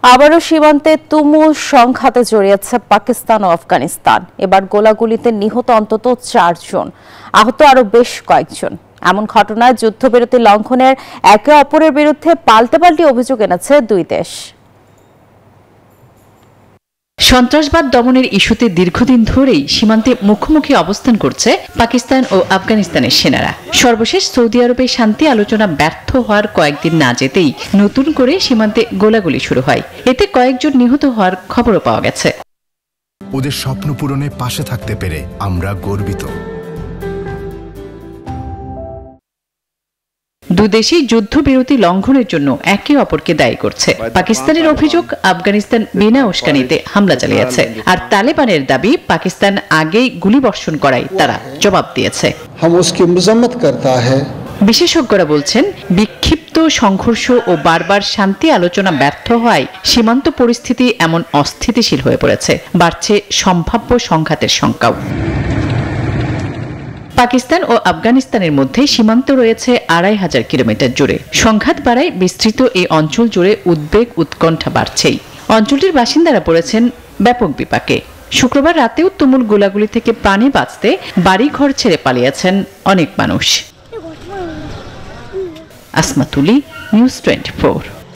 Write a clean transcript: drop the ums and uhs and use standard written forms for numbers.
আবারও সীমান্তে তুমুল সংঘাতে জড়িয়েছে পাকিস্তান ও আফগানিস্তান। এবার গোলাগুলিতে নিহত অন্তত 4 জন, আহত আরো বেশ কয়েকজন। এমন ঘটনায় যুদ্ধবিরতি লঙ্ঘনের একে অপরের বিরুদ্ধে পাল্টাপাল্টি অভিযোগ এনেছে দুই দেশ। সন্ত্রাসবাদ দমনের ইস্যুতে দীর্ঘদিন ধরেই সীমান্তে মুখোমুখি অবস্থান করছে পাকিস্তান ও আফগানিস্তানের সেনারা। সর্বশেষ সৌদি আরবে শান্তি আলোচনা ব্যর্থ হওয়ার কয়েকদিন না যেতেই নতুন করে সীমান্তে গোলাগুলি শুরু হয়। এতে কয়েকজন নিহত হওয়ার খবরও পাওয়া গেছে। ওদের স্বপ্ন পূরণে পাশে থাকতে পেরে আমরা গর্বিত। দুদেশই যুদ্ধবিরতি লঙ্ঘনের জন্য একে অপরকে দায়ী করছে। পাকিস্তানের অভিযোগ আফগানিস্তান বিনা উস্কানিতে হামলা চালিয়েছে, আর তালেবানের দাবি পাকিস্তান আগেই গুলিবর্ষণ করায় তারা জবাব দিয়েছে। বিশেষজ্ঞরা বলছেন, বিক্ষিপ্ত সংঘর্ষ ও বারবার শান্তি আলোচনা ব্যর্থ হওয়ায় সীমান্ত পরিস্থিতি এমন অস্থিতিশীল হয়ে পড়েছে। বাড়ছে সম্ভাব্য সংঘাতের শঙ্কাও। পাকিস্তান ও আফগানিস্তানের মধ্যে সীমান্ত রয়েছে 2500 কিলোমিটার জুড়ে। সংঘাত বাড়ায় বিস্তৃত এই অঞ্চল জুড়ে উদ্বেগ উৎকণ্ঠা বাড়ছেই। অঞ্চলটির বাসিন্দারা পড়েছেন ব্যাপক বিপাকে। শুক্রবার রাতেও তুমুল গোলাগুলি থেকে প্রাণে বাঁচতে বাড়ি ঘর ছেড়ে পালিয়েছেন অনেক মানুষ। আসমা তুলি, নিউজ 24।